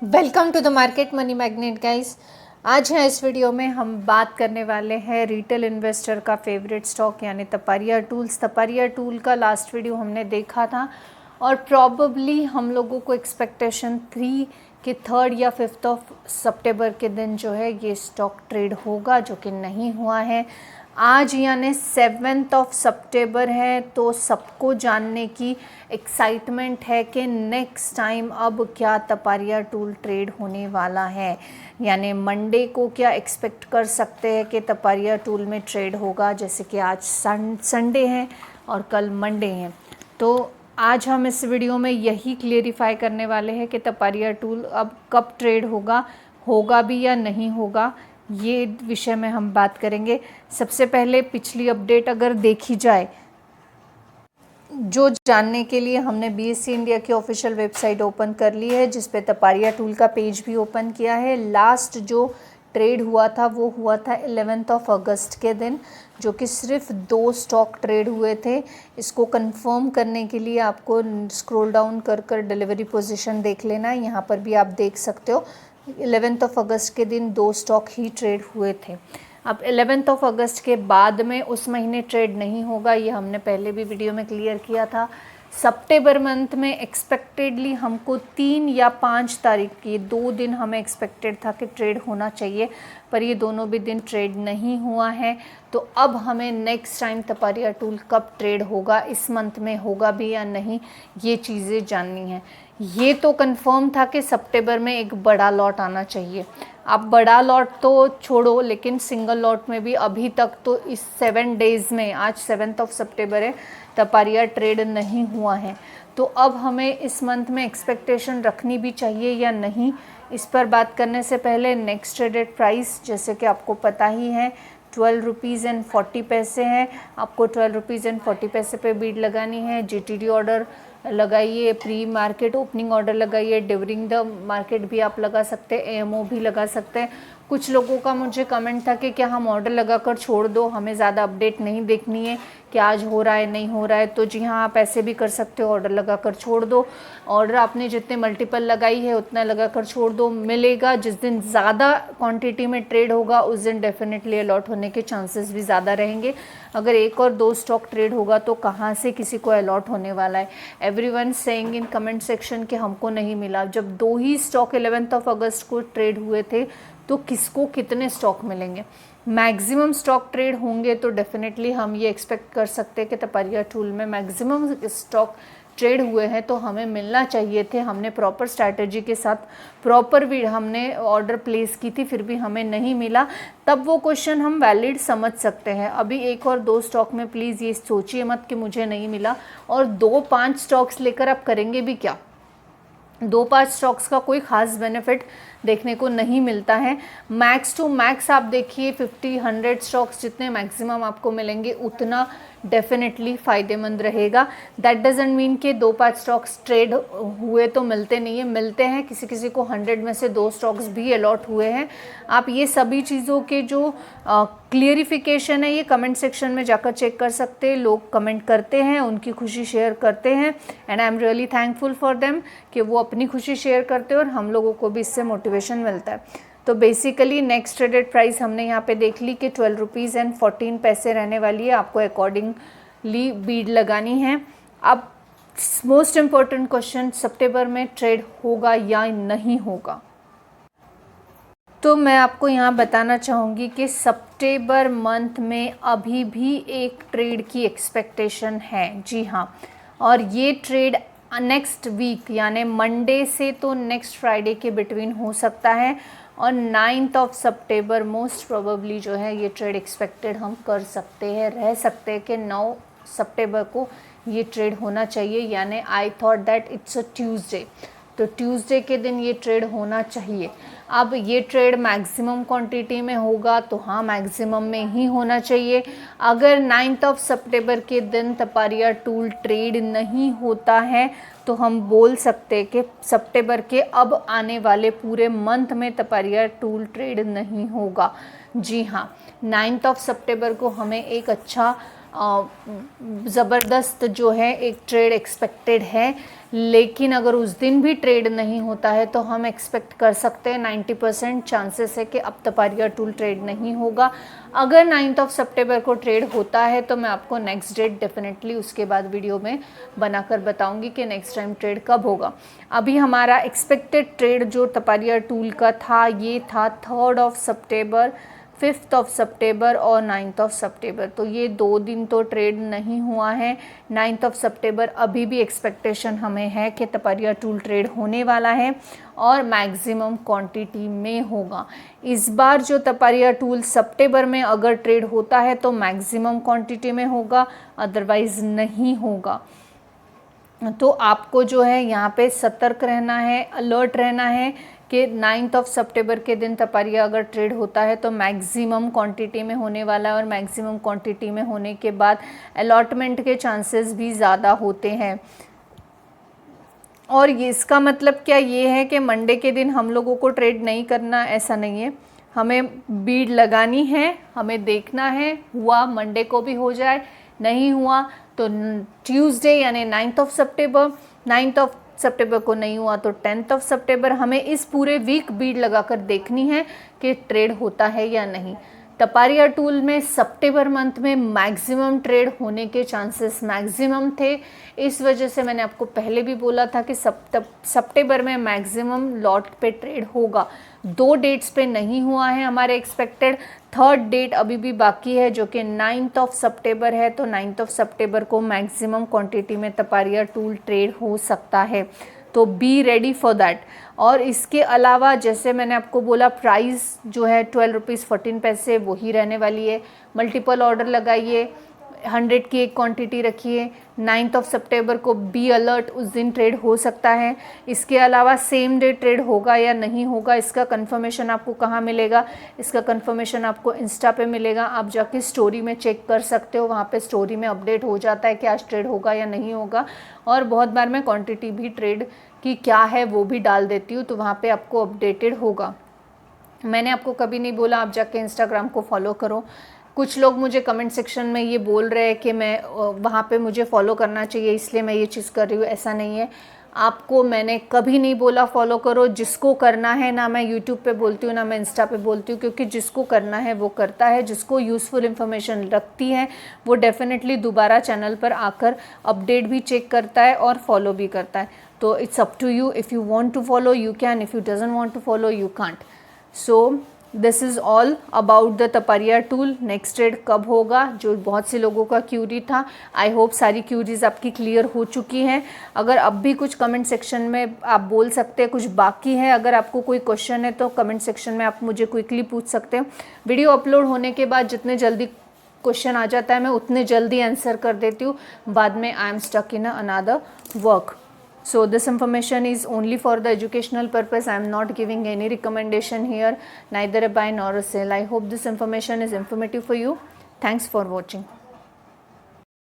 Welcome to the market money magnet guys. आज है इस वीडियो में हम बात करने वाले हैं रिटेल इन्वेस्टर का फेवरेट स्टॉक यानी तपरिया टूल्स। तपरिया टूल का लास्ट वीडियो हमने देखा था और प्रॉबली हम लोगों को एक्सपेक्टेशन थी कि 3 या 5 सितंबर के दिन जो है ये स्टॉक ट्रेड होगा, जो कि नहीं हुआ है। आज यानी 7 सितंबर है, तो सबको जानने की एक्साइटमेंट है कि नेक्स्ट टाइम अब क्या तपरिया टूल ट्रेड होने वाला है। यानी मंडे को क्या एक्सपेक्ट कर सकते हैं कि तपरिया टूल में ट्रेड होगा, जैसे कि आज संडे है और कल मंडे है। तो आज हम इस वीडियो में यही क्लियरिफाई करने वाले हैं कि तपरिया टूल अब कब ट्रेड होगा भी या नहीं होगा, ये विषय में हम बात करेंगे। सबसे पहले पिछली अपडेट अगर देखी जाए, जो जानने के लिए हमने बीएससी इंडिया की ऑफिशियल वेबसाइट ओपन कर ली है, जिस पे तपरिया टूल का पेज भी ओपन किया है। लास्ट जो ट्रेड हुआ था वो हुआ था 11 अगस्त के दिन, जो कि सिर्फ 2 स्टॉक ट्रेड हुए थे। इसको कंफर्म करने के लिए आपको स्क्रॉल डाउन कर डिलीवरी पोजीशन देख लेना है। यहाँ पर भी आप देख सकते हो 11 अगस्त के दिन 2 स्टॉक ही ट्रेड हुए थे। अब 11 अगस्त के बाद में उस महीने ट्रेड नहीं होगा, ये हमने पहले भी वीडियो में क्लियर किया था। सितंबर मंथ में एक्सपेक्टेडली हमको 3 या 5 तारीख की 2 दिन हमें एक्सपेक्टेड था कि ट्रेड होना चाहिए, पर ये दोनों भी दिन ट्रेड नहीं हुआ है। तो अब हमें नेक्स्ट टाइम तपरिया टूल कब ट्रेड होगा, इस मंथ में होगा भी या नहीं, ये चीज़ें जाननी है। ये तो कंफर्म था कि सितंबर में एक बड़ा लॉट आना चाहिए। अब बड़ा लॉट तो छोड़ो, लेकिन सिंगल लॉट में भी अभी तक तो इस 7 डेज़ में, आज 7 सितंबर है, तपरिया ट्रेड नहीं हुआ है। तो अब हमें इस मंथ में एक्सपेक्टेशन रखनी भी चाहिए या नहीं, इस पर बात करने से पहले नेक्स्ट ट्रेडेड प्राइस जैसे कि आपको पता ही है 12.40 है। आपको 12.40 पे बीड लगानी है। जीटीडी ऑर्डर लगाइए, प्री मार्केट ओपनिंग ऑर्डर लगाइए, ड्यूरिंग द मार्केट भी आप लगा सकते हैं, एएमओ भी लगा सकते हैं। कुछ लोगों का मुझे कमेंट था कि क्या हम ऑर्डर लगाकर छोड़ दो, हमें ज़्यादा अपडेट नहीं देखनी है कि आज हो रहा है नहीं हो रहा है। तो जी हाँ, आप ऐसे भी कर सकते हो, ऑर्डर लगाकर छोड़ दो। ऑर्डर आपने जितने मल्टीपल लगाई है उतना लगाकर छोड़ दो, मिलेगा। जिस दिन ज़्यादा क्वांटिटी में ट्रेड होगा उस दिन डेफिनेटली अलॉट होने के चांसेस भी ज़्यादा रहेंगे। अगर 1 और 2 स्टॉक ट्रेड होगा तो कहाँ से किसी को अलॉट होने वाला है। Everyone saying in comment section कि हमको नहीं मिला। जब 2 ही स्टॉक 11 अगस्त को ट्रेड हुए थे तो किसको कितने स्टॉक मिलेंगे। मैक्सिमम स्टॉक ट्रेड होंगे तो डेफिनेटली हम ये एक्सपेक्ट कर सकते हैं कि तपरिया टूल में मैक्सिमम स्टॉक ट्रेड हुए हैं, तो हमें मिलना चाहिए थे। हमने प्रॉपर स्ट्रैटेजी के साथ प्रॉपर भी हमने ऑर्डर प्लेस की थी, फिर भी हमें नहीं मिला। तब वो क्वेश्चन हम वैलिड समझ सकते हैं। अभी 1 और 2 स्टॉक में प्लीज़ ये सोचिए मत कि मुझे नहीं मिला, और 2-5 स्टॉक्स लेकर आप करेंगे भी क्या। 2-5 स्टॉक्स का कोई ख़ास बेनिफिट देखने को नहीं मिलता है। मैक्स टू मैक्स आप देखिए 50-100 स्टॉक्स जितने मैक्सिमम आपको मिलेंगे उतना डेफिनेटली फ़ायदेमंद रहेगा। दैट डजेंट मीन कि 2-5 स्टॉक्स ट्रेड हुए तो मिलते नहीं है, मिलते हैं। किसी किसी को 100 में से 2 स्टॉक्स भी अलॉट हुए हैं। आप ये सभी चीज़ों के जो क्लियरिफिकेशन है ये कमेंट सेक्शन में जाकर चेक कर सकते हैं। लोग कमेंट करते हैं, उनकी खुशी शेयर करते हैं, and I am really thankful for them कि वो अपनी खुशी शेयर करते हैं और हम लोगों को भी इससे मोटिवेशन मिलता है। तो बेसिकली नेक्स्ट ट्रेडेड प्राइस हमने यहाँ पे देख ली कि 12.14 रहने वाली है। आपको अकॉर्डिंगली बीड लगानी है। अब मोस्ट इम्पॉर्टेंट क्वेश्चन, सितंबर में ट्रेड होगा या नहीं होगा। तो मैं आपको यहाँ बताना चाहूँगी कि सितंबर मंथ में अभी भी एक ट्रेड की एक्सपेक्टेशन है। जी हाँ, और ये ट्रेड नेक्स्ट वीक यानी मंडे से तो नेक्स्ट फ्राइडे के बिटवीन हो सकता है, और 9 सितंबर मोस्ट प्रोबेबली जो है ये ट्रेड एक्सपेक्टेड हम कर सकते हैं, रह सकते हैं कि 9 सितंबर को ये ट्रेड होना चाहिए। यानी I thought that it's a Tuesday, तो ट्यूसडे के दिन ये ट्रेड होना चाहिए। अब ये ट्रेड मैक्सिमम क्वांटिटी में होगा तो हाँ, मैक्सिमम में ही होना चाहिए। अगर 9 सितंबर के दिन तपरिया टूल ट्रेड नहीं होता है तो हम बोल सकते हैं कि सितंबर के अब आने वाले पूरे मंथ में तपरिया टूल ट्रेड नहीं होगा। जी हाँ, 9 सितंबर को हमें एक अच्छा ज़बरदस्त जो है एक ट्रेड एक्सपेक्टेड है, लेकिन अगर उस दिन भी ट्रेड नहीं होता है तो हम एक्सपेक्ट कर सकते हैं 90% चांसेस है कि अब तपारिया टूल ट्रेड नहीं होगा। अगर 9 सितंबर को ट्रेड होता है तो मैं आपको नेक्स्ट डेट डेफिनेटली उसके बाद वीडियो में बनाकर बताऊंगी कि नेक्स्ट टाइम ट्रेड कब होगा। अभी हमारा एक्सपेक्टेड ट्रेड जो तपारिया टूल का था ये था 3 सितंबर, 5 सितंबर और 9 सितंबर। तो ये 2 दिन तो ट्रेड नहीं हुआ है। 9 सितंबर अभी भी एक्सपेक्टेशन हमें है कि तपारिया टूल ट्रेड होने वाला है और मैक्सिमम क्वांटिटी में होगा। इस बार जो तपारिया टूल सितंबर में अगर ट्रेड होता है तो मैक्सिमम क्वांटिटी में होगा, अदरवाइज नहीं होगा। तो आपको जो है यहाँ पे सतर्क रहना है, अलर्ट रहना है कि 9 सितंबर के दिन तपारिया अगर ट्रेड होता है तो मैक्सिमम क्वांटिटी में होने वाला है और मैक्सिमम क्वांटिटी में होने के बाद अलॉटमेंट के चांसेस भी ज़्यादा होते हैं। और ये इसका मतलब क्या ये है कि मंडे के दिन हम लोगों को ट्रेड नहीं करना, ऐसा नहीं है। हमें बीड लगानी है, हमें देखना है, हुआ मंडे को भी हो जाए, नहीं हुआ तो ट्यूसडे यानी 9 सितंबर, 9 सितंबर को नहीं हुआ तो 10 सितंबर। हमें इस पूरे वीक बीड लगाकर देखनी है कि ट्रेड होता है या नहीं। तपारिया टूल में सितंबर मंथ में मैक्सिमम ट्रेड होने के चांसेस मैक्सिमम थे। इस वजह से मैंने आपको पहले भी बोला था कि सितंबर में मैक्सिमम लॉट पे ट्रेड होगा। 2 डेट्स पे नहीं हुआ है हमारे एक्सपेक्टेड, 3rd डेट अभी भी बाकी है जो कि 9 सितंबर है। तो 9 सितंबर को मैक्सिमम क्वांटिटी में तपारिया टूल ट्रेड हो सकता है, तो बी रेडी फॉर दैट। और इसके अलावा जैसे मैंने आपको बोला प्राइस जो है 12 रुपीज़ 14 पैसे वही रहने वाली है। मल्टीपल ऑर्डर लगाइए, 100 की एक क्वांटिटी रखिए। 9 सितंबर को बी अलर्ट, उस दिन ट्रेड हो सकता है। इसके अलावा सेम डे ट्रेड होगा या नहीं होगा इसका कंफर्मेशन आपको कहाँ मिलेगा? इसका कंफर्मेशन आपको इंस्टा पे मिलेगा। आप जाके स्टोरी में चेक कर सकते हो, वहाँ पे स्टोरी में अपडेट हो जाता है कि आज ट्रेड होगा या नहीं होगा। और बहुत बार मैं क्वांटिटी भी ट्रेड की क्या है वो भी डाल देती हूँ, तो वहाँ पे आपको अपडेटेड होगा। मैंने आपको कभी नहीं बोला आप जाके इंस्टाग्राम को फॉलो करो। कुछ लोग मुझे कमेंट सेक्शन में ये बोल रहे हैं कि मैं वहाँ पे मुझे फॉलो करना चाहिए इसलिए मैं ये चीज़ कर रही हूँ, ऐसा नहीं है। आपको मैंने कभी नहीं बोला फॉलो करो, जिसको करना है ना मैं यूट्यूब पे बोलती हूँ ना मैं इंस्टा पे बोलती हूँ, क्योंकि जिसको करना है वो करता है। जिसको यूज़फुल इन्फॉर्मेशन लगती है वो डेफिनेटली दोबारा चैनल पर आकर अपडेट भी चेक करता है और फॉलो भी करता है। तो it's up to you, if you want to follow you can, if you doesn't want to follow you can't. So this is all about the Taparia tool. Next trade कब होगा, जो बहुत से लोगों का क्यूरी था। आई होप सारी queries आपकी क्लियर हो चुकी हैं। अगर अब भी कुछ कमेंट सेक्शन में आप बोल सकते हैं, कुछ बाकी है, अगर आपको कोई क्वेश्चन है तो कमेंट सेक्शन में आप मुझे क्विकली पूछ सकते हो। वीडियो अपलोड होने के बाद जितने जल्दी क्वेश्चन आ जाता है मैं उतने जल्दी आंसर कर देती हूँ, बाद में I am stuck in another work. So this information is only for the educational purpose. I am not giving any recommendation here, neither a buy nor a sell. I hope this information is informative for you. Thanks for watching.